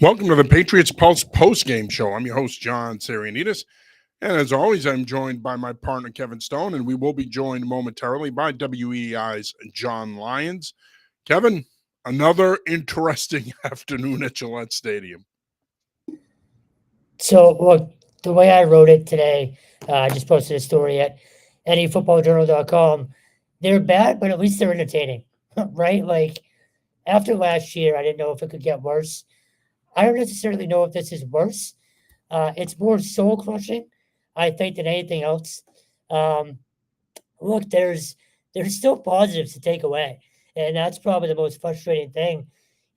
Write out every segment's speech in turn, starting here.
Welcome to the Patriots Pulse post-game show. I'm your host, John Sarianides. And as always, I'm joined by my partner, Kevin Stone, and we will be joined momentarily by WEI's John Lyons. Kevin, another interesting afternoon at Gillette Stadium. So, look, the way I wrote it today, I just posted a story at anyfootballjournal.com. They're bad, but at least they're entertaining, right? Like, after last year, I didn't know if it could get worse. I don't necessarily know if this is worse. It's more soul crushing, I think, than anything else. Um, look, there's still positives to take away, and that's probably the most frustrating thing.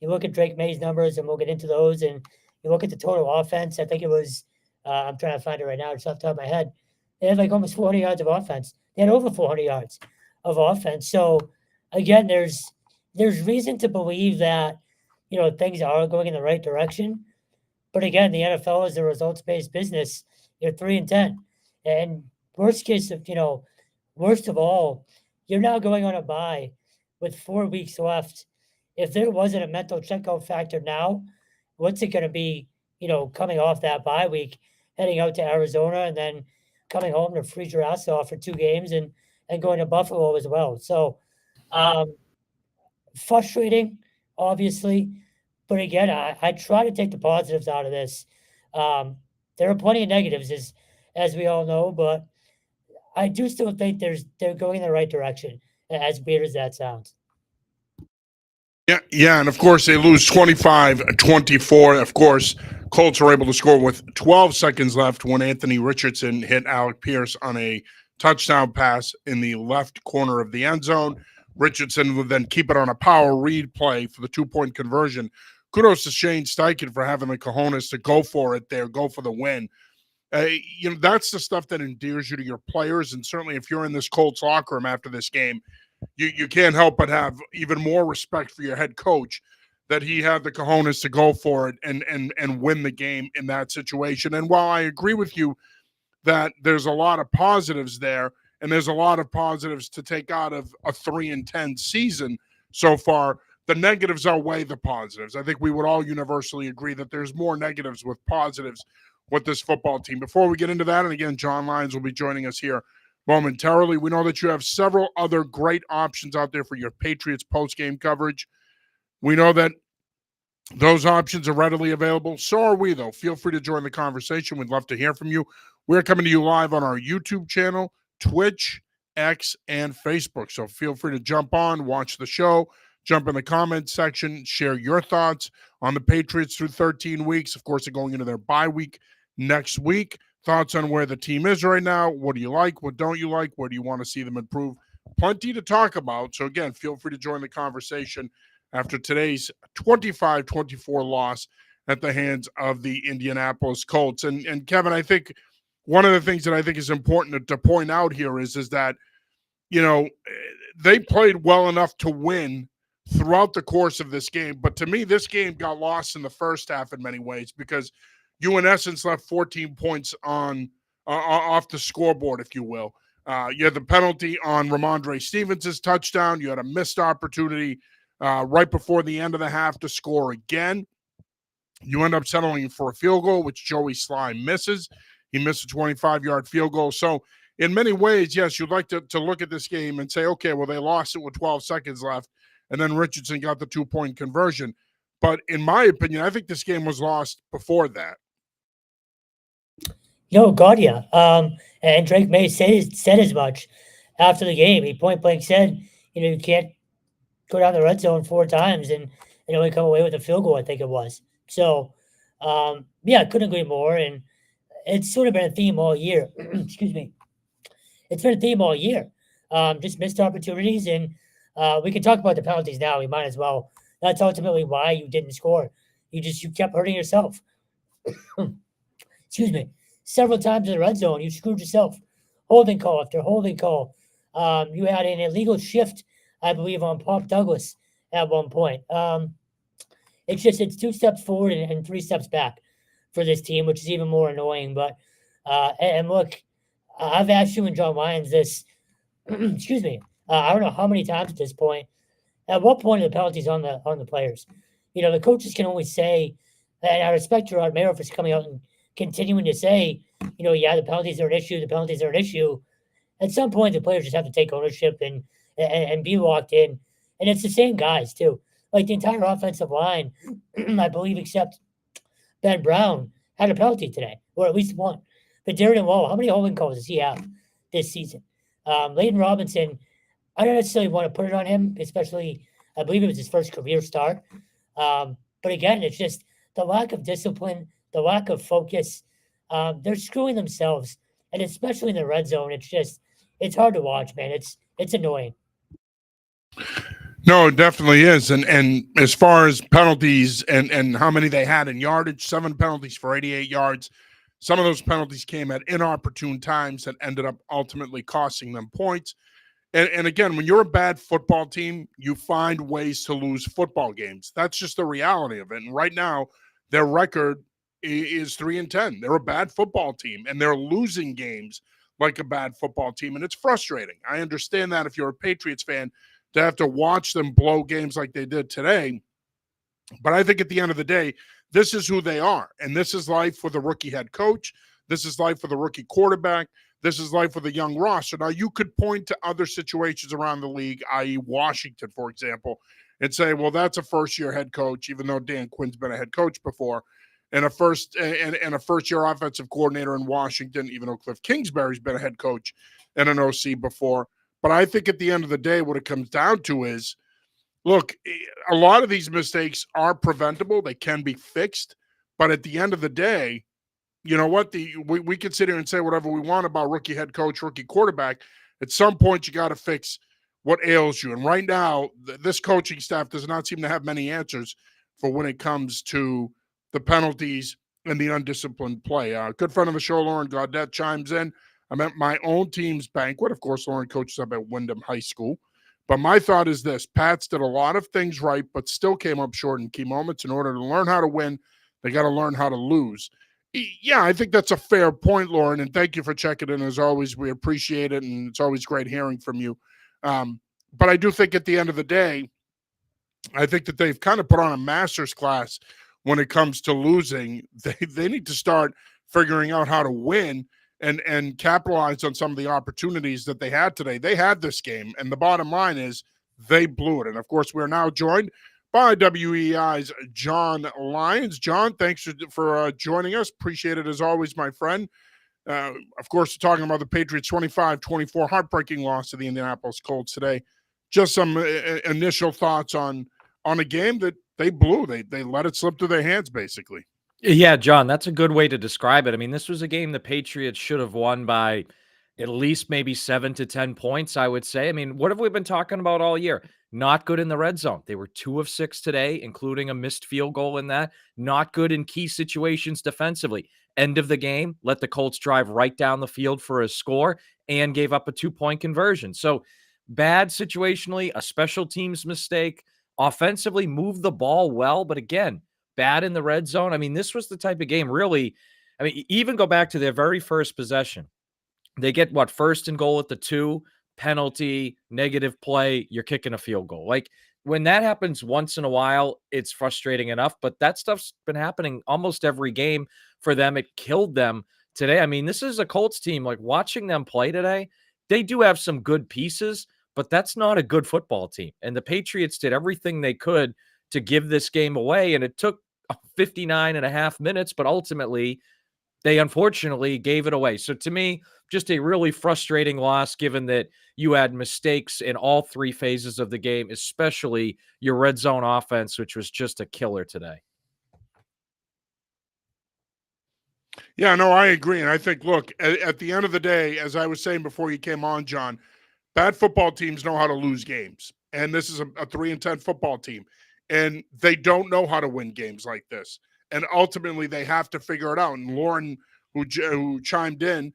You look at Drake May's numbers, and we'll get into those, and you look at the total offense. I think it was I'm trying to find it right now, just off the top of my head. They had like almost 400 yards of offense. They had over 400 yards of offense. So again, there's reason to believe that things are going in the right direction. But again, the NFL is a results based business. You're 3-10, and worst case of worst of all, you're now going on a bye with 4 weeks left. If there wasn't a mental checkout factor now, what's it going to be? Coming off that bye week, heading out to Arizona, and then coming home to freeze your ass off for 2 games and going to Buffalo as well. So um, frustrating, obviously. But again, I try to take the positives out of this. Um, there are plenty of negatives, as we all know, but I do still think they're going in the right direction, as weird as that sounds. Yeah, and of course they lose 25-24. Of course, Colts are able to score with 12 seconds left when Anthony Richardson hit Alec Pierce on a touchdown pass in the left corner of the end zone. Richardson would then keep it on a power read play for the 2-point conversion. Kudos to Shane Steichen for having the cojones to go for it there, go for the win. That's the stuff that endears you to your players, and certainly if you're in this Colts locker room after this game, you can't help but have even more respect for your head coach that he had the cojones to go for it and win the game in that situation. And while I agree with you that there's a lot of positives there, and there's a lot of positives to take out of a 3-10 season so far, the negatives outweigh the positives. I think we would all universally agree that there's more negatives with positives with this football team. Before we get into that, and again, John Lyons will be joining us here momentarily. We know that you have several other great options out there for your Patriots post-game coverage. We know that those options are readily available. So are we, though. Feel free to join the conversation. We'd love to hear from you. We're coming to you live on our YouTube channel, Twitch, X, and Facebook. So feel free to jump on, watch the show, jump in the comments section, share your thoughts on the Patriots through 13 weeks. Of course, they're going into their bye week next week. Thoughts on where the team is right now. What do you like? What don't you like? Where do you want to see them improve? Plenty to talk about. So, again, feel free to join the conversation after today's 25-24 loss at the hands of the Indianapolis Colts. And Kevin, I think one of the things that I think is important to point out here is that, they played well enough to win throughout the course of this game. But to me, this game got lost in the first half in many ways because you, in essence, left 14 points on off the scoreboard, if you will. You had the penalty on Ramondre Stevens' touchdown. You had a missed opportunity right before the end of the half to score again. You end up settling for a field goal, which Joey Slye misses. He missed a 25-yard field goal. So in many ways, yes, you'd like to look at this game and say, okay, well, they lost it with 12 seconds left, and then Richardson got the 2-point conversion. But in my opinion, I think this game was lost before that. God, yeah. And Drake May said as much after the game. He point blank said, you can't go down the red zone 4 times and only come away with a field goal, I think it was. So, yeah, I couldn't agree more. And it's sort of been a theme all year. Excuse me. It's been a theme all year. Just missed opportunities. And we can talk about the penalties now. We might as well. That's ultimately why you didn't score. You kept hurting yourself. Excuse me. Several times in the red zone, you screwed yourself. Holding call after holding call. You had an illegal shift, I believe, on Pop Douglas at one point. It's 2 steps forward and 3 steps back for this team, which is even more annoying. But and look, I've asked you and John Lyons this. Excuse me. I don't know how many times at this point. At what point are the penalties on the players? The coaches can only say, And I respect Gerard Mayo for coming out and continuing to say, yeah, the penalties are an issue. The penalties are an issue. At some point, the players just have to take ownership and be locked in. And it's the same guys, too. Like the entire offensive line, I believe, except Ben Brown, had a penalty today, or at least one. But Darren Lowe, how many holding calls does he have this season? Leighton Robinson, I don't necessarily want to put it on him, especially I believe it was his first career start. But again, it's just the lack of discipline, the lack of focus. They're screwing themselves, and especially in the red zone, it's hard to watch, man. It's annoying. No, it definitely is. And as far as penalties and how many they had in yardage, 7 penalties for 88 yards. Some of those penalties came at inopportune times that ended up ultimately costing them points. And again, when you're a bad football team, you find ways to lose football games. That's just the reality of it. And right now, their record is 3-10. They're a bad football team, and they're losing games like a bad football team, and it's frustrating. I understand that if you're a Patriots fan, to have to watch them blow games like they did today. But I think at the end of the day, this is who they are, and this is life for the rookie head coach. This is life for the rookie quarterback. This is life for the young roster. Now, you could point to other situations around the league, i.e. Washington, for example, and say, well, that's a first-year head coach, even though Dan Quinn's been a head coach before, and a first-year offensive coordinator in Washington, even though Cliff Kingsbury's been a head coach and an OC before. But I think at the end of the day, what it comes down to is, look, a lot of these mistakes are preventable. They can be fixed. But at the end of the day, you know what? We can sit here and say whatever we want about rookie head coach, rookie quarterback. At some point, you got to fix what ails you. And right now, this coaching staff does not seem to have many answers for when it comes to the penalties and the undisciplined play. A good friend of the show, Lauren Gaudette, chimes in. I'm at my own team's banquet. Of course, Lauren coaches up at Wyndham High School. But my thought is this. Pats did a lot of things right, but still came up short in key moments. In order to learn how to win, they got to learn how to lose. Yeah, I think that's a fair point, Lauren, and thank you for checking in. As always, we appreciate it, and it's always great hearing from you. But I do think at the end of the day, I think that they've kind of put on a master's class when it comes to losing. They need to start figuring out how to win and capitalize on some of the opportunities that they had today. They had this game, and the bottom line is they blew it. And, of course, we're now joined by WEI's John Lyons. John, thanks for joining us. Appreciate it as always, my friend. Of course, talking about the Patriots' 25-24 heartbreaking loss to the Indianapolis Colts today. Just some initial thoughts on a game that they blew. They let it slip through their hands, basically. Yeah, John, that's a good way to describe it. I mean, this was a game the Patriots should have won by at least maybe 7 to 10 points, I would say. I mean, what have we been talking about all year? Not good in the red zone. They were 2 of 6 today, including a missed field goal in that. Not good in key situations defensively. End of the game, let the Colts drive right down the field for a score and gave up a 2-point conversion. So bad situationally, a special teams mistake. Offensively, moved the ball well, but again, bad in the red zone. I mean, this was the type of game really, I mean, even go back to their very first possession. They get first and goal at the 2, penalty, negative play, you're kicking a field goal. Like when that happens once in a while, it's frustrating enough, but that stuff's been happening almost every game for them. It killed them today. I mean, this is a Colts team, like watching them play today, they do have some good pieces, but that's not a good football team. And the Patriots did everything they could to give this game away, and it took 59 and a half minutes, but ultimately they unfortunately gave it away. So to me, just a really frustrating loss, given that you had mistakes in all 3 phases of the game, especially your red zone offense, which was just a killer today. Yeah, no, I agree. And I think, look, at the end of the day, as I was saying before you came on, John, bad football teams know how to lose games. And this is a 3-10 football team. And they don't know how to win games like this. And ultimately, they have to figure it out. And Lauren, who chimed in,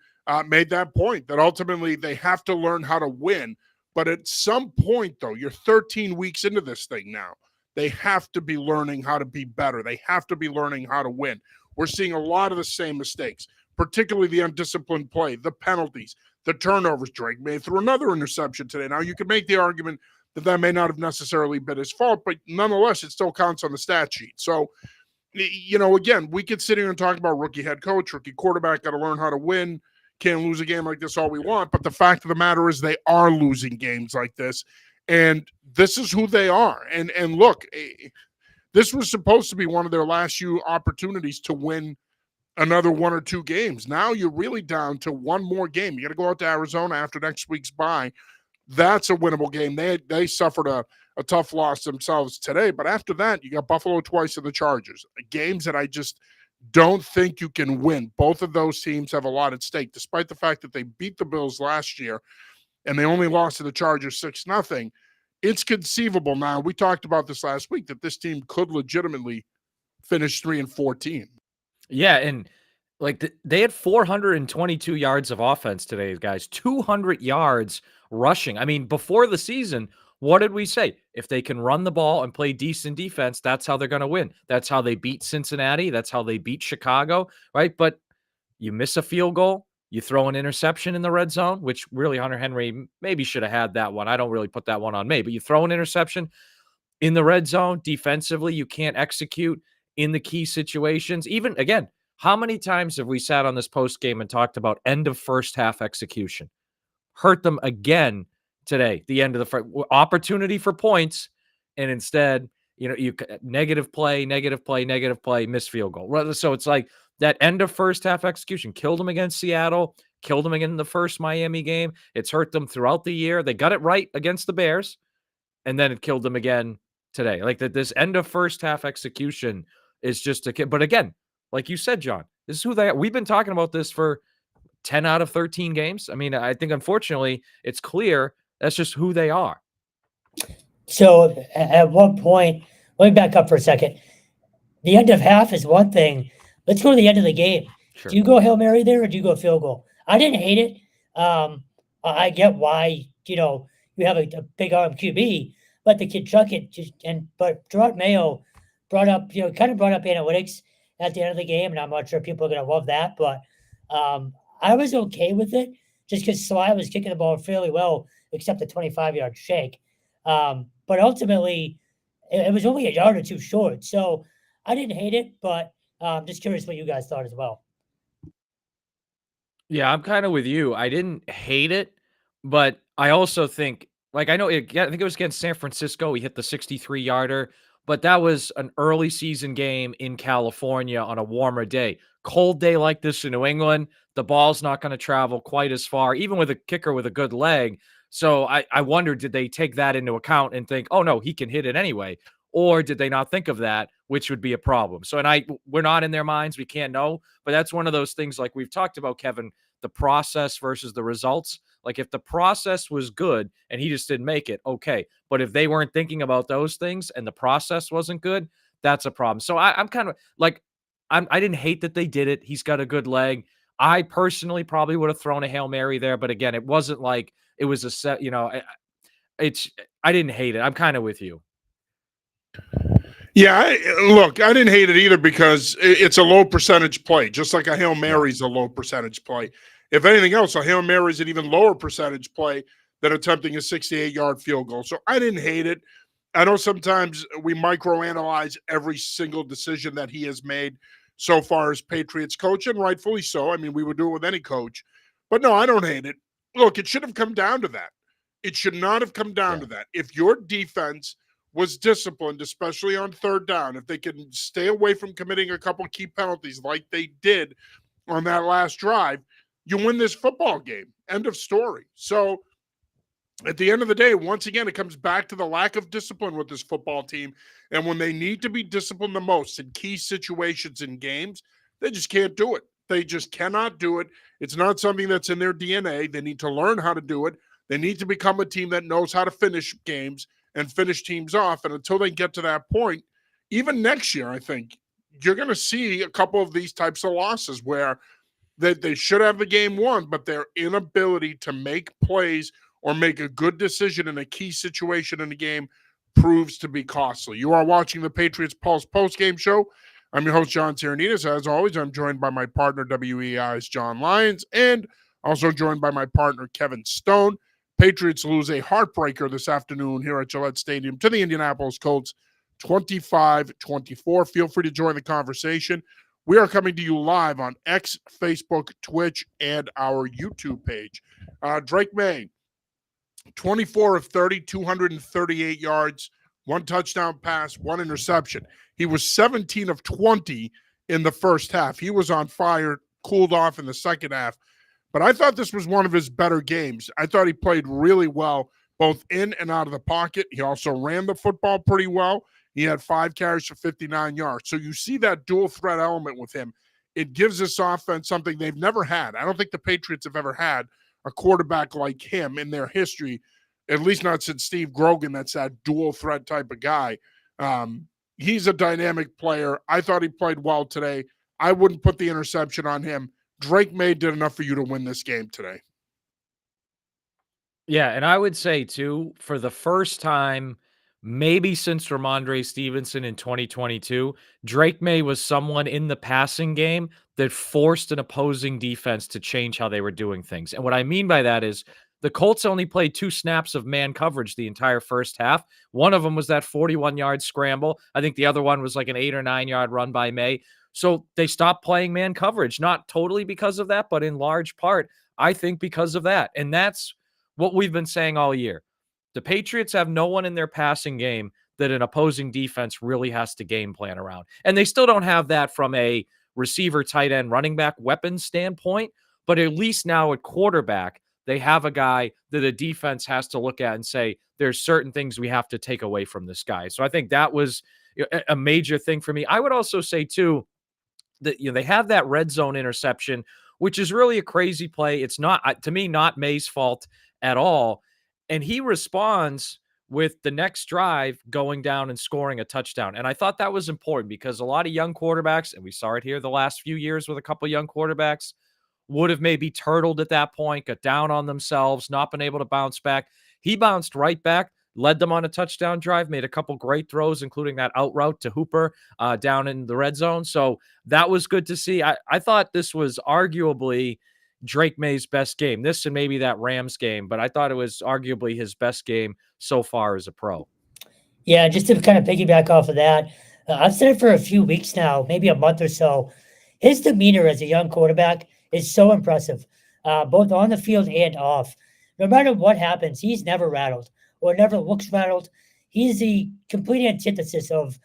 made that point, that ultimately they have to learn how to win. But at some point, though, you're 13 weeks into this thing now. They have to be learning how to be better. They have to be learning how to win. We're seeing a lot of the same mistakes, particularly the undisciplined play, the penalties, the turnovers. Drake made through another interception today. Now, you can make the argument that may not have necessarily been his fault, but nonetheless, it still counts on the stat sheet. So again, we could sit here and talk about rookie head coach, rookie quarterback, got to learn how to win, can't lose a game like this all we want. But the fact of the matter is they are losing games like this. And this is who they are. And look, this was supposed to be one of their last few opportunities to win another 1 or 2 games. Now you're really down to one more game. You got to go out to Arizona after next week's bye. That's a winnable game. They suffered a tough loss themselves today. But after that, you got Buffalo twice and the Chargers. Games that I just don't think you can win. Both of those teams have a lot at stake, despite the fact that they beat the Bills last year and they only lost to the Chargers 6-0. It's conceivable now. We talked about this last week that this team could legitimately finish 3-14. Yeah, and like they had 422 yards of offense today, guys. 200 yards rushing. I mean, before the season, what did we say? If they can run the ball and play decent defense, that's how they're going to win. That's how they beat Cincinnati. That's how they beat Chicago, right? But you miss a field goal, you throw an interception in the red zone, which really Hunter Henry maybe should have had that one. I don't really put that one on me, but you throw an interception in the red zone defensively, you can't execute in the key situations. Even again, how many times have we sat on this post game and talked about end of first half execution? Hurt them again today, the end of the first opportunity for points. And instead, you negative play, miss field goal. So it's like that end of first half execution killed them against Seattle, killed them again in the first Miami game. It's hurt them throughout the year. They got it right against the Bears, and then it killed them again today. Like that, this end of first half execution is just but again, like you said, John, this is who they are. We've been talking about this for 10 out of 13 games. I mean, I think unfortunately it's clear that's just who they are. So at one point, let me back up for a second. The end of half is one thing. Let's go to the end of the game. Sure. Do you go Hail Mary there or do you go field goal? I didn't hate it. I get why, you have a big arm QB, let the kid chuck it. But Gerard Mayo brought up analytics at the end of the game, and I'm not sure people are going to love that, but I was okay with it just because Sly was kicking the ball fairly well, except the 25-yard shake. But ultimately, it was only a yard or two short, so I didn't hate it, but just curious what you guys thought as well. Yeah, I'm kind of with you. I didn't hate it, but I also think, like, I think it was against San Francisco. He hit the 63-yarder, but that was an early season game in California on a warmer day. Cold day like this in New England, the ball's not going to travel quite as far, even with a kicker with a good leg. So I wonder, did they take that into account and think, oh, no, he can hit it anyway? Or did they not think of that, which would be a problem? So, we're not in their minds. We can't know. But that's one of those things like we've talked about, Kevin, the process versus the results. Like if the process was good and he just didn't make it, okay. But if they weren't thinking about those things and the process wasn't good, that's a problem. So I'm kind of like, I didn't hate that they did it. He's got a good leg. I personally probably would have thrown a Hail Mary there. But again, it wasn't like it was a set, I didn't hate it. I'm kind of with you. Yeah, I didn't hate it either because it's a low percentage play, just like a Hail Mary is a low percentage play. If anything else, a Hail Mary is an even lower percentage play than attempting a 68-yard field goal. So I didn't hate it. I know sometimes we microanalyze every single decision that he has made so far as Patriots coach, and rightfully so. I mean, we would do it with any coach. But no, I don't hate it. Look, it should have come down to that. It should not have come down to that. If your defense was disciplined, especially on third down, if they can stay away from committing a couple key penalties like they did on that last drive, you win this football game. End of story. So at the end of the day, once again, it comes back to the lack of discipline with this football team. And when they need to be disciplined the most in key situations in games, they just can't do it. They just cannot do it. It's not something that's in their DNA. They need to learn how to do it. They need to become a team that knows how to finish games and finish teams off. And until they get to that point, even next year, I think you're going to see a couple of these types of losses where they should have the game won, but their inability to make plays or make a good decision in a key situation in the game proves to be costly. You are watching the Patriots Pulse post-game show. I'm your host, John Teranitas. As always, I'm joined by my partner, WEI's John Lyons, and also joined by my partner, Kevin Stone. Patriots lose a heartbreaker this afternoon here at Gillette Stadium to the Indianapolis Colts, 25-24. Feel free to join the conversation. We are coming to you live on X, Facebook, Twitch, and our YouTube page. Drake May, 24 of 30, 238 yards, 1 touchdown pass, 1 interception. He was 17 of 20 in the first half. He was on fire, cooled off in the second half. But I thought this was one of his better games. I thought he played really well, both in and out of the pocket. He also ran the football pretty well. He had 5 carries for 59 yards. So you see that dual threat element with him. It gives this offense something they've never had. I don't think the Patriots have ever had a quarterback like him in their history, at least not since Steve Grogan. That's that dual threat type of guy. He's a dynamic player. I thought he played well today. I wouldn't put the interception on him. Drake May did enough for you to win this game today. Yeah, and I would say too, for the first time, maybe since Ramondre Stevenson in 2022, Drake May was someone in the passing game that forced an opposing defense to change how they were doing things. And what I mean by that is the Colts only played 2 snaps of man coverage the entire first half. One of them was that 41-yard scramble. I think the other one was like an 8 or 9-yard run by May. So they stopped playing man coverage, not totally because of that, but in large part, I think because of that. And that's what we've been saying all year. The Patriots have no one in their passing game that an opposing defense really has to game plan around. And they still don't have that from a receiver, tight end, running back weapon standpoint, but at least now at quarterback, they have a guy that a defense has to look at and say, there's certain things we have to take away from this guy. So I think that was a major thing for me. I would also say too, that they have that red zone interception, which is really a crazy play. It's not, to me, not May's fault at all. And he responds with the next drive going down and scoring a touchdown. And I thought that was important because a lot of young quarterbacks, and we saw it here the last few years with a couple young quarterbacks, would have maybe turtled at that point, got down on themselves, not been able to bounce back. He bounced right back, led them on a touchdown drive, made a couple great throws, including that out route to Hooper down in the red zone. So that was good to see. I thought this was arguably Drake May's best game. This and maybe that Rams game, but I thought it was arguably his best game so far as a pro. Yeah, just to kind of piggyback off of that, I've said it for a few weeks now, maybe a month or so. His demeanor as a young quarterback is so impressive, both on the field and off. No matter what happens, he's never rattled or never looks rattled. He's the complete antithesis of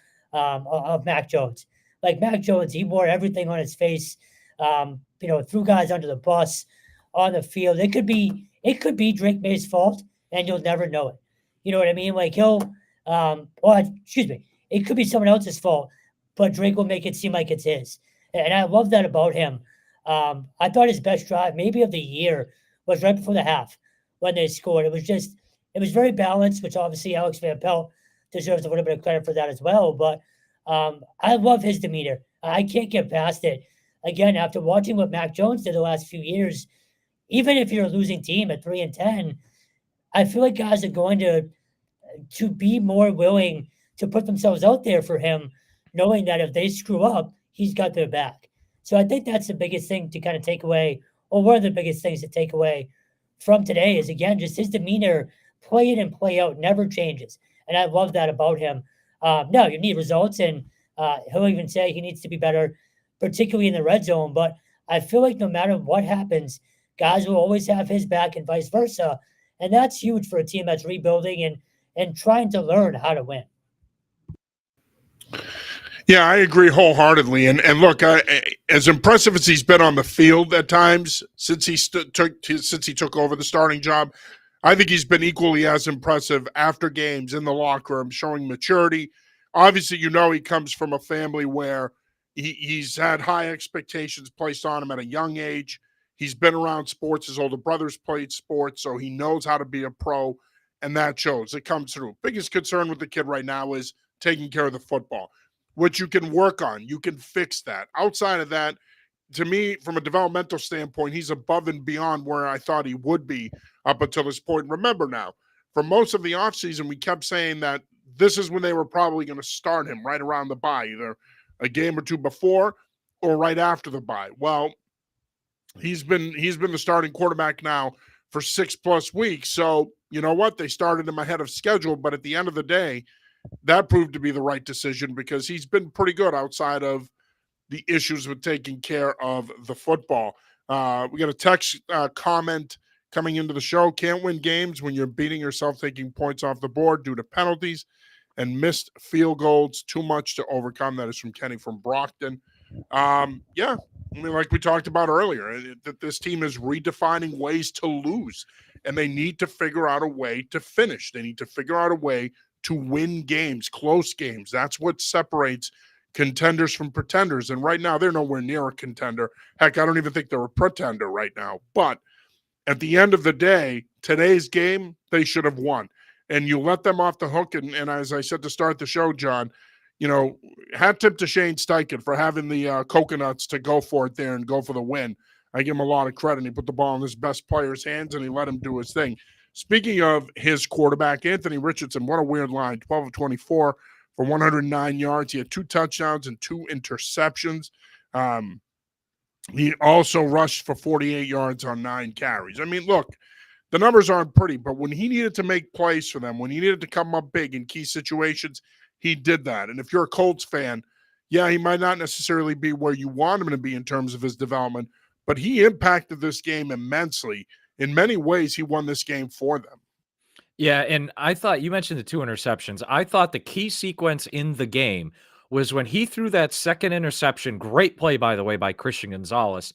Mac Jones. Like Mac Jones, he wore everything on his face. Threw guys under the bus on the field. It could be Drake May's fault, and you'll never know it. You know what I mean? Like it could be someone else's fault, but Drake will make it seem like it's his. And I love that about him. I thought his best drive, maybe of the year, was right before the half when they scored. It was very balanced, which obviously Alex Van Pelt deserves a little bit of credit for that as well. But I love his demeanor. I can't get past it. Again, after watching what Mac Jones did the last few years, even if you're a losing team at 3-10, I feel like guys are going to be more willing to put themselves out there for him, knowing that if they screw up, he's got their back. So I think that's the biggest thing to kind of take away, or one of the biggest things to take away from today is, again, just his demeanor, play in and play out, never changes. And I love that about him. Now, you need results, and he'll even say he needs to be better, particularly in the red zone. But I feel like no matter what happens, guys will always have his back and vice versa. And that's huge for a team that's rebuilding and trying to learn how to win. Yeah, I agree wholeheartedly. And look, as impressive as he's been on the field at times since he took over the starting job, I think he's been equally as impressive after games in the locker room, showing maturity. Obviously, he comes from a family where he's had high expectations placed on him at a young age. He's been around sports. His older brother's played sports, so he knows how to be a pro, and that shows. It comes through. Biggest concern with the kid right now is taking care of the football, which you can work on. You can fix that. Outside of that, to me, from a developmental standpoint, he's above and beyond where I thought he would be up until this point. Remember now, for most of the offseason, we kept saying that this is when they were probably going to start him, right around the bye, either a game or two before or right after the bye. Well, he's been the starting quarterback now for 6+ weeks. So you know what? They started him ahead of schedule, but at the end of the day, that proved to be the right decision because he's been pretty good outside of the issues with taking care of the football. We got a text comment coming into the show. Can't win games when you're beating yourself, taking points off the board due to penalties and missed field goals. Too much to overcome. That is from Kenny from Brockton. Yeah, I mean, like we talked about earlier, that this team is redefining ways to lose, and they need to figure out a way to finish. They need to figure out a way to win games, close games. That's what separates contenders from pretenders. And right now, they're nowhere near a contender. Heck, I don't even think they're a pretender right now. But at the end of the day, today's game, they should have won. And you let them off the hook. And as I said to start the show, John, hat tip to Shane Steichen for having the coconuts to go for it there and go for the win. I give him a lot of credit. He put the ball in his best player's hands, and he let him do his thing. Speaking of his quarterback, Anthony Richardson, what a weird line, 12 of 24 for 109 yards. He had 2 touchdowns and 2 interceptions. He also rushed for 48 yards on 9 carries. I mean, look, the numbers aren't pretty, but when he needed to make plays for them, when he needed to come up big in key situations, he did that. And if you're a Colts fan, yeah, he might not necessarily be where you want him to be in terms of his development, but he impacted this game immensely. In many ways, he won this game for them. Yeah, and I thought you mentioned the 2 interceptions. I thought the key sequence in the game was when he threw that second interception. Great play, by the way, by Christian Gonzalez.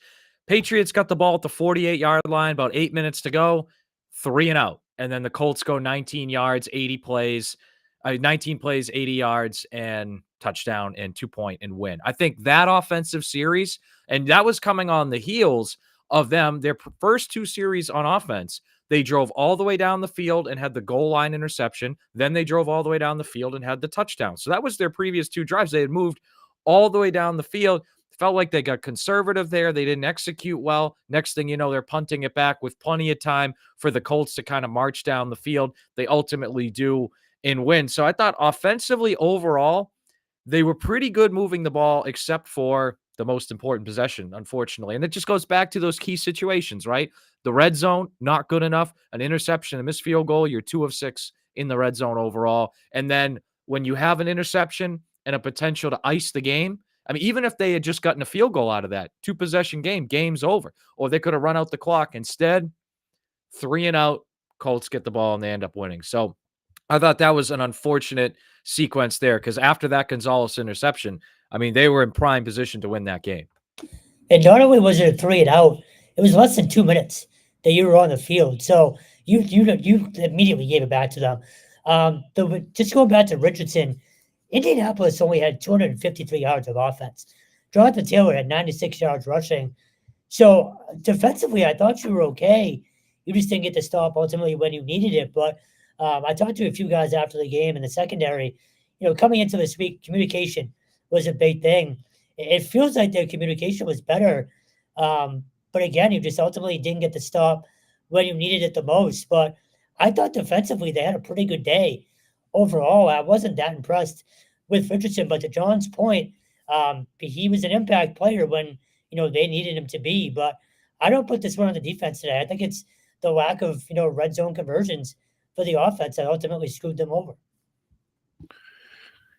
Patriots got the ball at the 48-yard line, about 8 minutes to go, 3 and out. And then the Colts go 19 yards, 80 plays, 19 plays, 80 yards, and touchdown and 2-point and win. I think that offensive series, and that was coming on the heels of them, their first 2 series on offense. They drove all the way down the field and had the goal line interception. Then they drove all the way down the field and had the touchdown. So that was their previous 2 drives. They had moved all the way down the field. Felt like they got conservative there. They didn't execute well. Next thing you know, they're punting it back with plenty of time for the Colts to kind of march down the field. They ultimately do and win. So I thought offensively overall, they were pretty good moving the ball, except for the most important possession, unfortunately. And it just goes back to those key situations, right? The red zone, not good enough. An interception, a missed field goal, you're 2 of 6 in the red zone overall. And then when you have an interception and a potential to ice the game, I mean, even if they had just gotten a field goal out of that, 2-possession game, game's over. Or they could have run out the clock. Instead, 3 and out, Colts get the ball and they end up winning. So I thought that was an unfortunate sequence there because after that Gonzalez interception, I mean, they were in prime position to win that game. And not only was it a 3 and out, it was less than 2 minutes that you were on the field. So you immediately gave it back to them. Just going back to Richardson, Indianapolis only had 253 yards of offense. Jonathan Taylor had 96 yards rushing. So defensively, I thought you were okay. You just didn't get the stop ultimately when you needed it. But I talked to a few guys after the game in the secondary. Coming into this week, communication was a big thing. It feels like their communication was better. But again, you just ultimately didn't get the stop when you needed it the most. But I thought defensively they had a pretty good day. Overall, I wasn't that impressed with Richardson. But to John's point, he was an impact player when they needed him to be. But I don't put this one on the defense today. I think it's the lack of red zone conversions for the offense that ultimately screwed them over.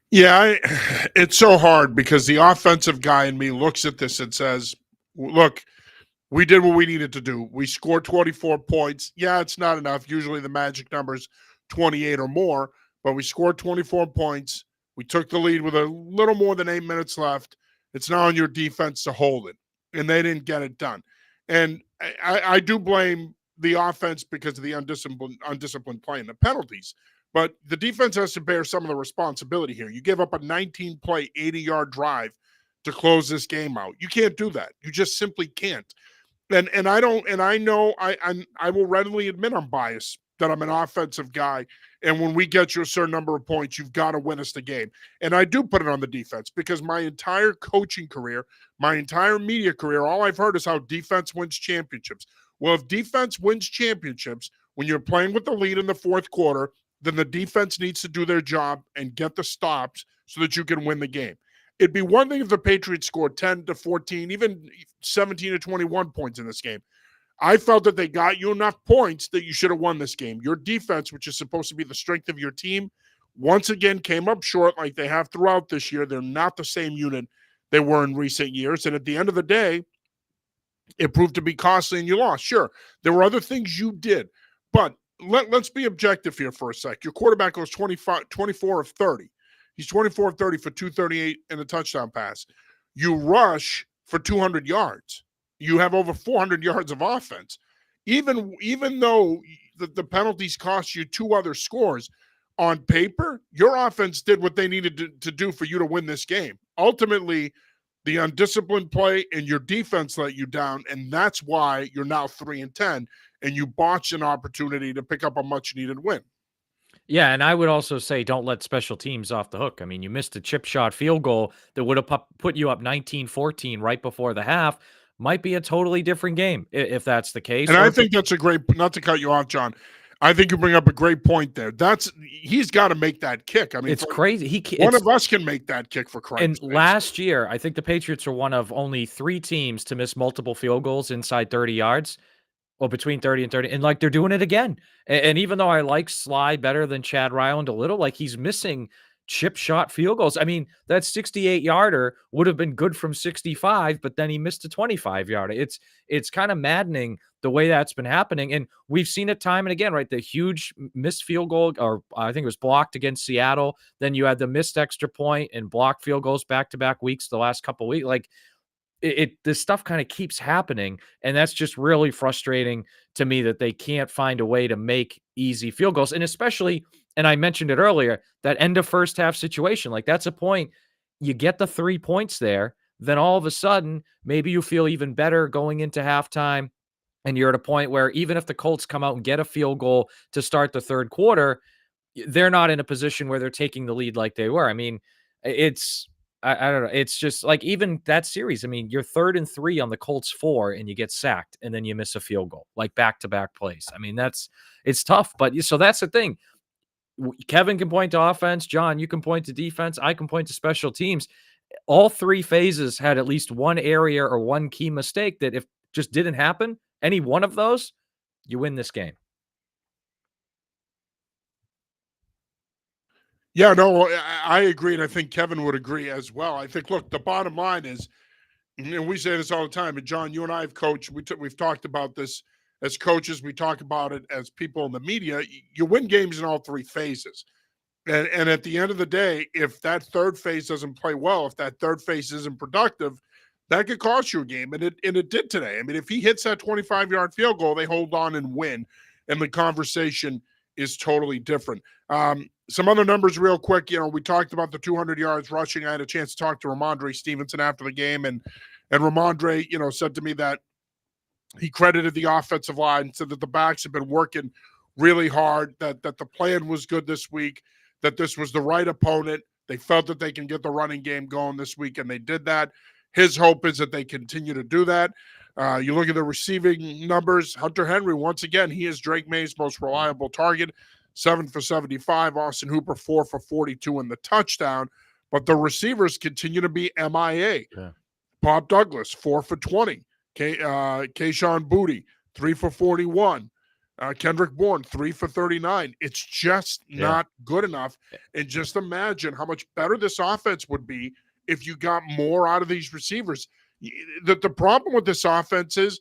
Yeah, it's so hard because the offensive guy in me looks at this and says, look, we did what we needed to do. We scored 24 points. Yeah, it's not enough. Usually the magic number is 28 or more, but we scored 24 points. We took the lead with a little more than 8 minutes left. It's now on your defense to hold it, and they didn't get it done. And I do blame the offense because of the undisciplined play and the penalties. But the defense has to bear some of the responsibility here. You give up a 19-play, 80-yard drive to close this game out. You can't do that. You just simply can't. And I don't. And I know I will readily admit I'm biased, that I'm an offensive guy. And when we get you a certain number of points, you've got to win us the game. And I do put it on the defense because my entire coaching career, my entire media career, all I've heard is how defense wins championships. Well, if defense wins championships, when you're playing with the lead in the fourth quarter, then the defense needs to do their job and get the stops so that you can win the game. It'd be one thing if the Patriots scored 10 to 14, even 17 to 21 points in this game. I felt that they got you enough points that you should have won this game. Your defense, which is supposed to be the strength of your team, once again came up short like they have throughout this year. They're not the same unit they were in recent years. And at the end of the day, it proved to be costly and you lost. Sure, there were other things you did, but let's be objective here for a sec. Your quarterback goes 24 of 30. He's 24 of 30 for 238 and a touchdown pass. You rush for 200 yards. You have over 400 yards of offense. Even though the penalties cost you 2 other scores, on paper, your offense did what they needed to do for you to win this game. Ultimately, the undisciplined play and your defense let you down, and that's why you're now 3-10, and you botched an opportunity to pick up a much-needed win. Yeah, and I would also say don't let special teams off the hook. I mean, you missed a chip shot field goal that would have put you up 19-14 right before the half. Might be a totally different game if that's the case. And I think that's a great, not to cut you off, John, I think you bring up a great point there. He's got to make that kick. I mean, it's crazy. One of us can make that kick for Christ's sake. And last year, I think the Patriots are one of only 3 teams to miss multiple field goals inside 30 yards. Well, between 30 and 30, and like they're doing it again. And even though I like Sly better than Chad Ryland a little, like he's missing chip shot field goals. I mean, that 68-yarder would have been good from 65, but then he missed a 25-yarder. It's kind of maddening the way that's been happening. And we've seen it time and again, right? The huge missed field goal, or I think it was blocked against Seattle. Then you had the missed extra point and blocked field goals back-to-back weeks the last couple of weeks. Like, this stuff kind of keeps happening, and that's just really frustrating to me that they can't find a way to make easy field goals. And especially, and I mentioned it earlier, that end of first half situation, like that's a point. You get the 3 points there, then all of a sudden maybe you feel even better going into halftime, and you're at a point where even if the Colts come out and get a field goal to start the third quarter, they're not in a position where they're taking the lead like they were. I mean, I don't know. It's just like even that series. I mean, you're 3rd and 3 on the Colts 4 and you get sacked and then you miss a field goal, like back-to-back plays. I mean, it's tough, but so that's the thing. Kevin can point to offense. John, you can point to defense. I can point to special teams. All 3 phases had at least one area or one key mistake that if just didn't happen, any one of those, you win this game. Yeah, no, I agree, and I think Kevin would agree as well. I think, look, the bottom line is, and we say this all the time, and John, you and I have coached, we've talked about this as coaches, we talk about it as people in the media. You win games in all 3 phases. And at the end of the day, if that third phase doesn't play well, if that third phase isn't productive, that could cost you a game, and it did today. I mean, if he hits that 25-yard field goal, they hold on and win, and the conversation is totally different. Some other numbers real quick. You know, we talked about the 200 yards rushing. I had a chance to talk to Ramondre Stevenson after the game, and Ramondre, you know, said to me that he credited the offensive line, said that the backs have been working really hard, that the plan was good this week, that this was the right opponent. They felt that they can get the running game going this week, and they did that. His hope is that they continue to do that. You look at the receiving numbers. Hunter Henry, once again, he is Drake May's most reliable target. 7 for 75. Austin Hooper, 4 for 42 in the touchdown. But the receivers continue to be MIA. Yeah. Bob Douglas, 4 for 20. Kayshon Boutte, 3 for 41. Kendrick Bourne, 3 for 39. It's just not good enough. And just imagine how much better this offense would be if you got more out of these receivers. The problem with this offense is,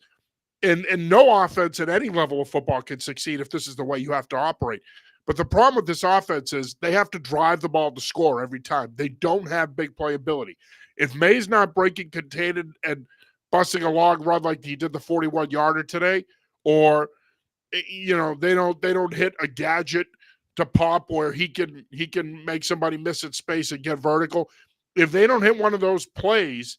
and no offense at any level of football can succeed if this is the way you have to operate. But the problem with this offense is they have to drive the ball to score every time. They don't have big playability. If May's not breaking contained and busting a long run like he did the 41-yarder today, or you know, they don't hit a gadget to pop where he can make somebody miss its space and get vertical. If they don't hit one of those plays,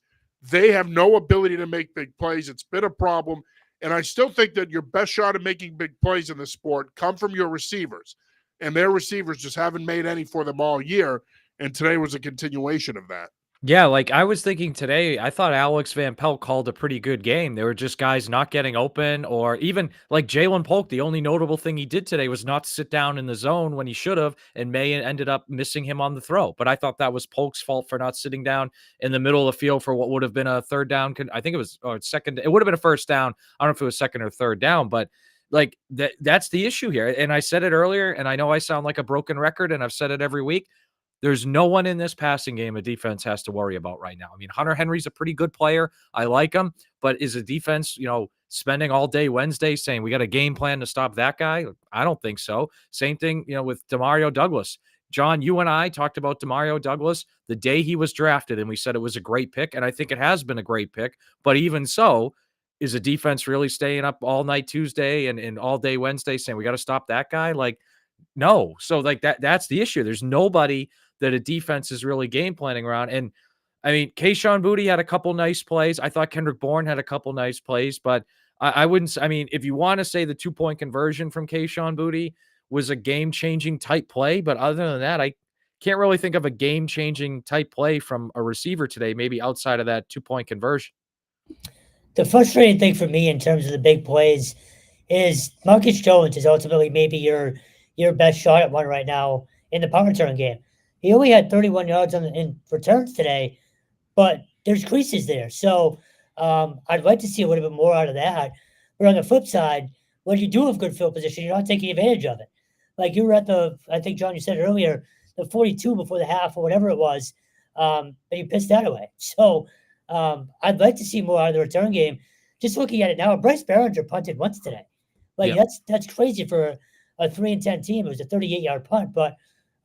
they have no ability to make big plays. It's been a problem. And I still think that your best shot at making big plays in this sport come from your receivers. And their receivers just haven't made any for them all year. And today was a continuation of that. Yeah, like I was thinking today, I thought Alex Van Pelt called a pretty good game. There were just guys not getting open, or even like Jalen Polk. The only notable thing he did today was not sit down in the zone when he should have, and May ended up missing him on the throw. But I thought that was Polk's fault for not sitting down in the middle of the field for what would have been a third down. I think it was or second. It would have been a first down. I don't know if it was second or third down, but Like that's the issue here. And I said it earlier, and I know I sound like a broken record, and I've said it every week. There's no one in this passing game a defense has to worry about right now. I mean, Hunter Henry's a pretty good player. I like him, but is a defense, spending all day Wednesday saying we got a game plan to stop that guy? I don't think so. Same thing, with Demario Douglas. John, you and I talked about Demario Douglas the day he was drafted, and we said it was a great pick, and I think it has been a great pick. But even so, is a defense really staying up all night Tuesday and all day Wednesday saying we got to stop that guy? Like, no. So like that's the issue. There's nobody that a defense is really game planning around. And I mean, Kayshon Boutte had a couple nice plays. I thought Kendrick Bourne had a couple nice plays, but I wouldn't. I mean, if you want to say the 2-point conversion from Kayshon Boutte was a game-changing type play, but other than that, I can't really think of a game-changing type play from a receiver today, maybe outside of that 2-point conversion. The frustrating thing for me in terms of the big plays is Marcus Jones is ultimately maybe your best shot at one right now in the punt return game. He only had 31 yards in returns today, but there's creases there. So I'd like to see a little bit more out of that. But on the flip side, when you do have good field position, you're not taking advantage of it. Like you were at I think, John, you said it earlier, the 42 before the half or whatever it was, and you pissed that away. So I'd like to see more out of the return game. Just looking at it now, Bryce Behringer punted once today. Like that's crazy for a 3-10 team. It was a 38-yard punt, but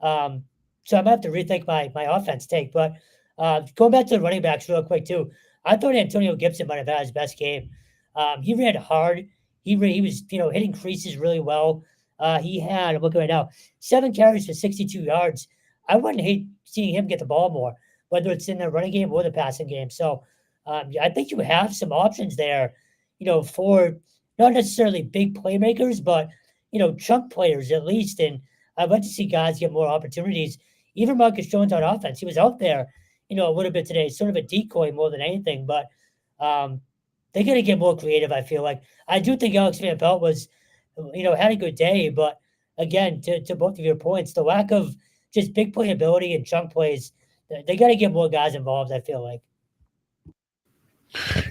so I'm gonna have to rethink my offense take. But going back to the running backs real quick too, I thought Antonio Gibson might have had his best game. He ran hard. He was hitting creases really well. He had, I'm looking right now, 7 carries for 62 yards. I wouldn't hate seeing him get the ball more, whether it's in the running game or the passing game. So I think you have some options there, for not necessarily big playmakers, but, chunk players at least. And I'd like to see guys get more opportunities. Even Marcus Jones on offense, he was out there, a little bit today, sort of a decoy more than anything. But they got to get more creative, I feel like. I do think Alex Van Pelt was, had a good day. But again, to both of your points, the lack of just big playability and chunk plays, they got to get more guys involved, I feel like.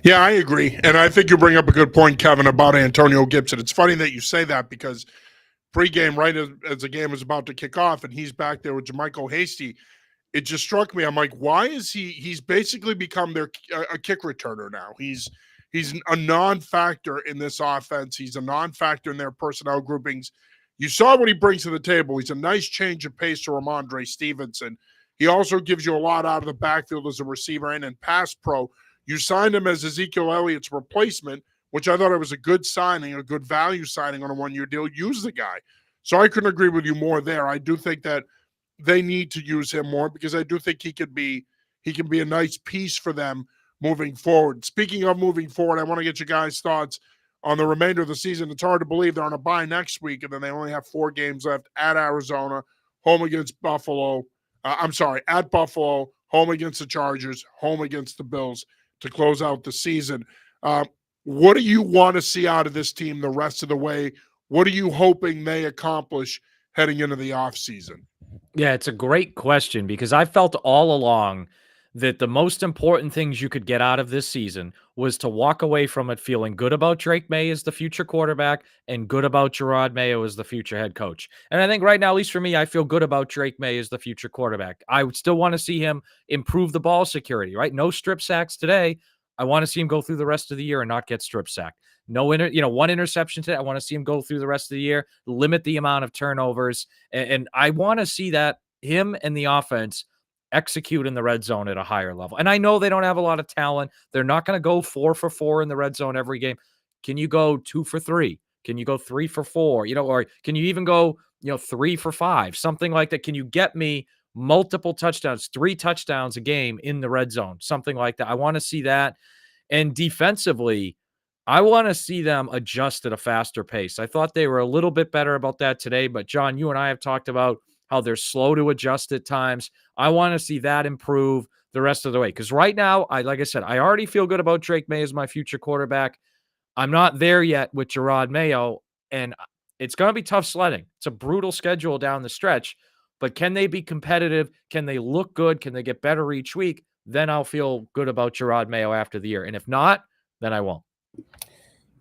Yeah, I agree. And I think you bring up a good point, Kevin, about Antonio Gibson. It's funny that you say that because pregame, right as the game was about to kick off, and he's back there with Jermichael Hasty, it just struck me. I'm like, why is he's basically become a kick returner now. He's a non-factor in this offense. He's a non-factor in their personnel groupings. You saw what he brings to the table. He's a nice change of pace to Ramondre Stevenson. He also gives you a lot out of the backfield as a receiver and in pass pro. You signed him as Ezekiel Elliott's replacement, which I thought it was a good signing, a good value signing on a one-year deal. Use the guy. So I couldn't agree with you more there. I do think that they need to use him more because I do think he can be a nice piece for them moving forward. Speaking of moving forward, I want to get you guys' thoughts on the remainder of the season. It's hard to believe they're on a bye next week, and then they only have 4 games left at Arizona, home against Buffalo. At Buffalo, home against the Chargers, home against the Bills to close out the season. What do you want to see out of this team the rest of the way? What are you hoping they accomplish heading into the offseason? Yeah, it's a great question because I felt all along that the most important things you could get out of this season was to walk away from it feeling good about Drake May as the future quarterback and good about Gerard Mayo as the future head coach. And I think right now, at least for me, I feel good about Drake May as the future quarterback. I would still want to see him improve the ball security, right? No strip sacks today. I want to see him go through the rest of the year and not get strip sacked. One interception today. I want to see him go through the rest of the year, limit the amount of turnovers. And I want to see that him and the offense execute in the red zone at a higher level. And I know they don't have a lot of talent. They're not going to go 4 for 4 in the red zone every game. Can you go 2 for 3? Can you go 3 for 4? Or can you even go, 3 for 5? Something like that. Can you get me multiple touchdowns, 3 touchdowns a game in the red zone? Something like that. I want to see that. And defensively, I want to see them adjust at a faster pace. I thought they were a little bit better about that today, but John, you and I have talked about how they're slow to adjust at times. I want to see that improve the rest of the way. Because right now, like I said, I already feel good about Drake May as my future quarterback. I'm not there yet with Gerard Mayo, and it's going to be tough sledding. It's a brutal schedule down the stretch, but can they be competitive? Can they look good? Can they get better each week? Then I'll feel good about Gerard Mayo after the year. And if not, then I won't.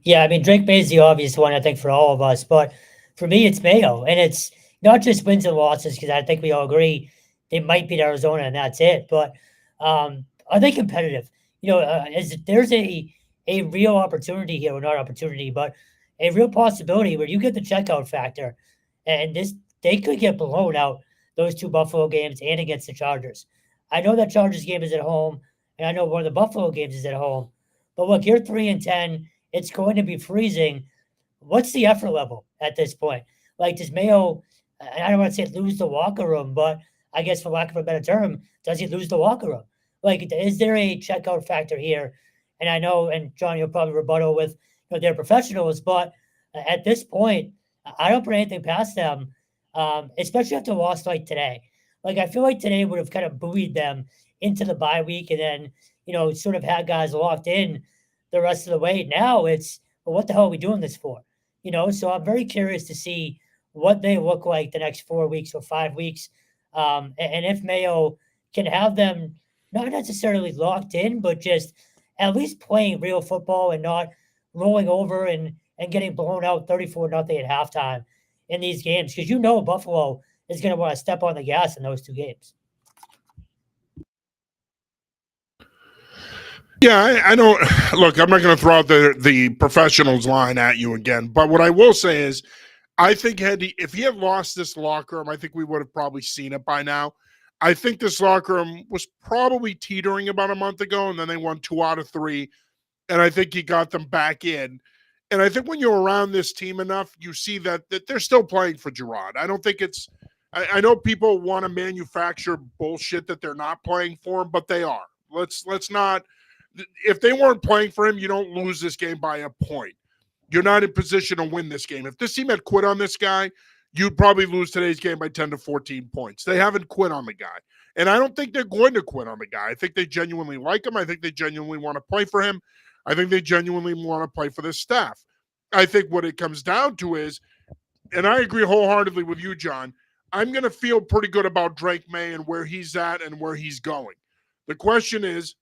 Yeah, I mean, Drake May is the obvious one, I think, for all of us. But for me, it's Mayo. And it's not just wins and losses, because I think we all agree they might beat Arizona and that's it. But are they competitive? There's a real opportunity here, or not opportunity, but a real possibility where you get the checkout factor. And they could get blown out, those two Buffalo games and against the Chargers. I know that Chargers game is at home, and I know one of the Buffalo games is at home. But look, you're 3-10. It's going to be freezing. What's the effort level at this point? Like, does Mayo, I don't want to say lose the locker room, but I guess for lack of a better term, does he lose the locker room? Like, is there a checkout factor here? And I know, and John, you'll probably rebuttal with, they're professionals, but at this point, I don't put anything past them, especially after a loss like today. Like, I feel like today would have kind of buoyed them into the bye week and then, sort of had guys locked in the rest of the way. Now it's, well, what the hell are we doing this for? So I'm very curious to see what they look like the next 4 weeks or 5 weeks. And if Mayo can have them not necessarily locked in, but just at least playing real football and not rolling over and getting blown out 34-0 at halftime in these games. Because Buffalo is going to want to step on the gas in those two games. Yeah, I don't look. I'm not going to throw out the professionals line at you again, but what I will say is, I think if he had lost this locker room, I think we would have probably seen it by now. I think this locker room was probably teetering about a month ago, and then they won 2 out of 3, and I think he got them back in. And I think when you're around this team enough, you see that they're still playing for Gerard. I don't think it's. I know people want to manufacture bullshit that they're not playing for him, but they are. Let's not. If they weren't playing for him, you don't lose this game by a point. You're not in position to win this game. If this team had quit on this guy, you'd probably lose today's game by 10 to 14 points. They haven't quit on the guy. And I don't think they're going to quit on the guy. I think they genuinely like him. I think they genuinely want to play for him. I think they genuinely want to play for this staff. I think what it comes down to is, and I agree wholeheartedly with you, John, I'm going to feel pretty good about Drake May and where he's at and where he's going. The question is,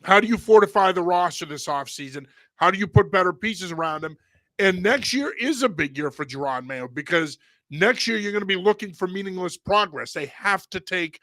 how do you fortify the roster this offseason? How do you put better pieces around him? And next year is a big year for Gerard Mayo, because next year you're going to be looking for meaningless progress. They have to take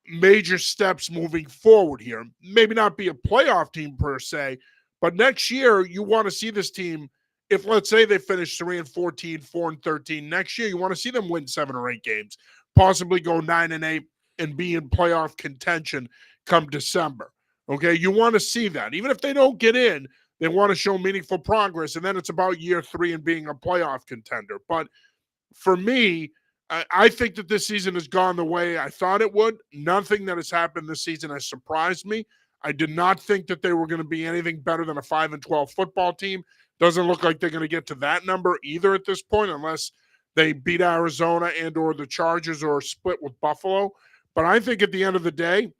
major steps moving forward here. Maybe not be a playoff team per se, but next year you want to see this team, if let's say they finish 3-14, 4-13 next year, you want to see them win 7 or 8 games, possibly go 9-8 and be in playoff contention come December. Okay, you want to see that. Even if they don't get in, they want to show meaningful progress, and then it's about year 3 and being a playoff contender. But for me, I think that this season has gone the way I thought it would. Nothing that has happened this season has surprised me. I did not think that they were going to be anything better than a 5-12 football team. Doesn't look like they're going to get to that number either at this point, unless they beat Arizona and or the Chargers or split with Buffalo. But I think at the end of the day,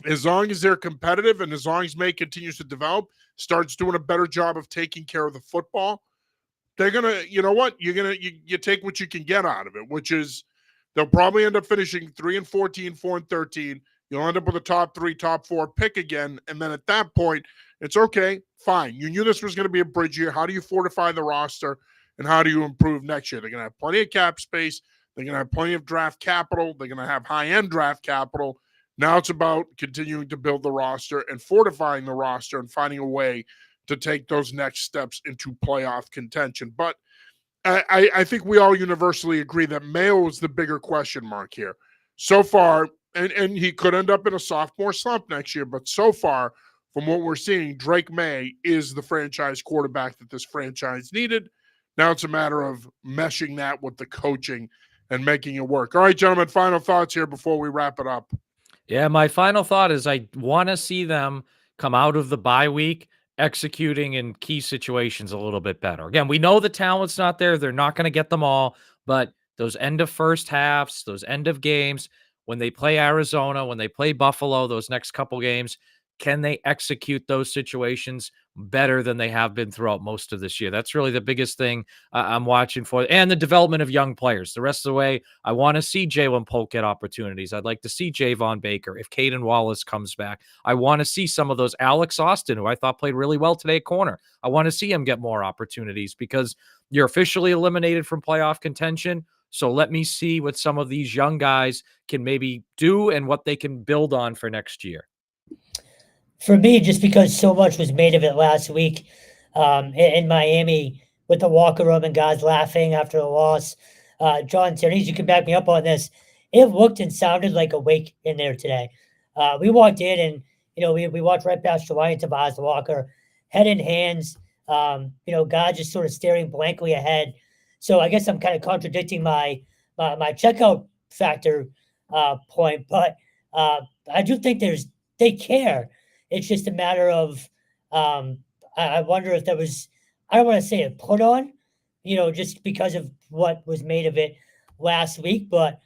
as long as they're competitive and as long as May continues to develop, starts doing a better job of taking care of the football, they're going to, you take what you can get out of it, which is they'll probably end up finishing 3-14, 4-13. You'll end up with a top 3, top 4 pick again. And then at that point, it's okay, fine. You knew this was going to be a bridge year. How do you fortify the roster and how do you improve next year? They're going to have plenty of cap space. They're going to have plenty of draft capital. They're going to have high-end draft capital. Now it's about continuing to build the roster and fortifying the roster and finding a way to take those next steps into playoff contention. But I think we all universally agree that Mayo is the bigger question mark here. So far, and he could end up in a sophomore slump next year, but so far, from what we're seeing, Drake May is the franchise quarterback that this franchise needed. Now it's a matter of meshing that with the coaching and making it work. All right, gentlemen, final thoughts here before we wrap it up. Yeah, my final thought is I want to see them come out of the bye week executing in key situations a little bit better. Again, we know the talent's not there. They're not going to get them all, but those end of first halves, those end of games, when they play Arizona, when they play Buffalo, those next couple games, Can they execute those situations better than they have been throughout most of this year? That's really the biggest thing I'm watching for. And the development of young players. The rest of the way, I want to see Jalen Polk get opportunities. I'd like to see Javon Baker. If Caden Wallace comes back, I want to see some of those. Alex Austin, who I thought played really well today at corner. I want to see him get more opportunities because you're officially eliminated from playoff contention. So let me see what some of these young guys can maybe do and what they can build on for next year. For me, just because so much was made of it last week in Miami with the locker room and guys laughing after the loss. John Tierney, you can back me up on this. It looked and sounded like a wake in there today. We walked in and, we walked right past Ryan Tobias Walker, head in hands, guys just sort of staring blankly ahead. So I guess I'm kind of contradicting my checkout factor point, but I do think they care. It's just a matter of I wonder if there was, I don't want to say a put on, just because of what was made of it last week, but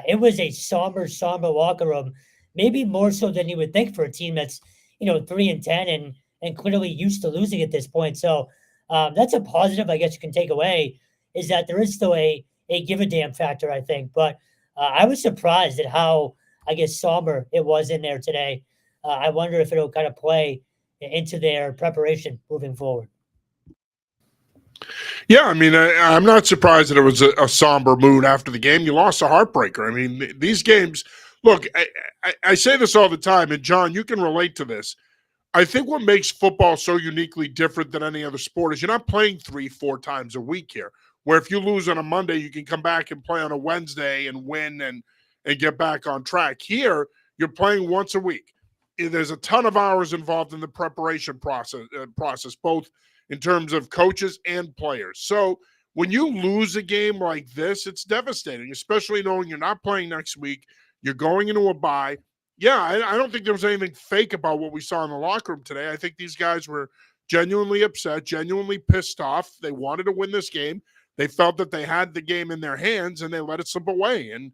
it was a somber locker room, maybe more so than you would think for a team that's 3-10 and clearly used to losing at this point. So that's a positive, I guess you can take away, is that there is still a give a damn factor, I think. But I was surprised at how, I guess, somber it was in there today. I wonder if it'll kind of play into their preparation moving forward. Yeah, I mean, I'm not surprised that it was a somber mood after the game. You lost a heartbreaker. I mean, these games, look, I say this all the time, and John, you can relate to this. I think what makes football so uniquely different than any other sport is you're not playing 3-4 times a week here, where if you lose on a Monday, you can come back and play on a Wednesday and win and get back on track. Here, you're playing once a week. There's a ton of hours involved in the preparation process, both in terms of coaches and players. So when you lose a game like this, it's devastating, especially knowing you're not playing next week. You're going into a bye. Yeah, I don't think there was anything fake about what we saw in the locker room today. I think these guys were genuinely upset, genuinely pissed off. They wanted to win this game. They felt that they had the game in their hands, and they let it slip away. And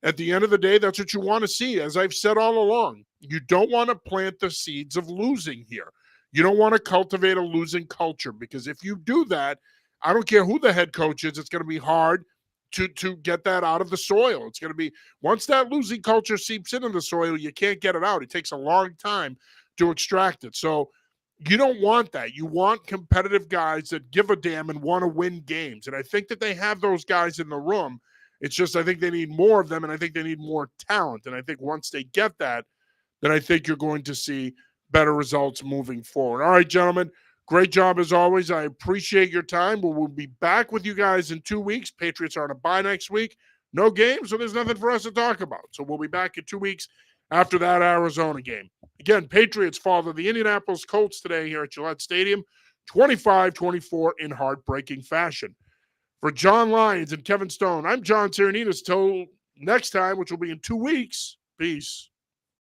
at the end of the day, that's what you want to see. As I've said all along, you don't want to plant the seeds of losing here. You don't want to cultivate a losing culture, because if you do that, I don't care who the head coach is, it's going to be hard to get that out of the soil. It's going to be, once that losing culture seeps into the soil, you can't get it out. It takes a long time to extract it. So you don't want that. You want competitive guys that give a damn and want to win games. And I think that they have those guys in the room. It's just, I think they need more of them, and I think they need more talent. And I think once they get that, then I think you're going to see better results moving forward. All right, gentlemen, great job as always. I appreciate your time. We'll be back with you guys in 2 weeks. Patriots are on a bye next week. No games, so there's nothing for us to talk about. So we'll be back in 2 weeks after that Arizona game. Again, Patriots fall to the Indianapolis Colts today here at Gillette Stadium, 25-24 in heartbreaking fashion. For John Lyons and Kevin Stone, I'm John Tierninas. Till next time, which will be in 2 weeks. Peace.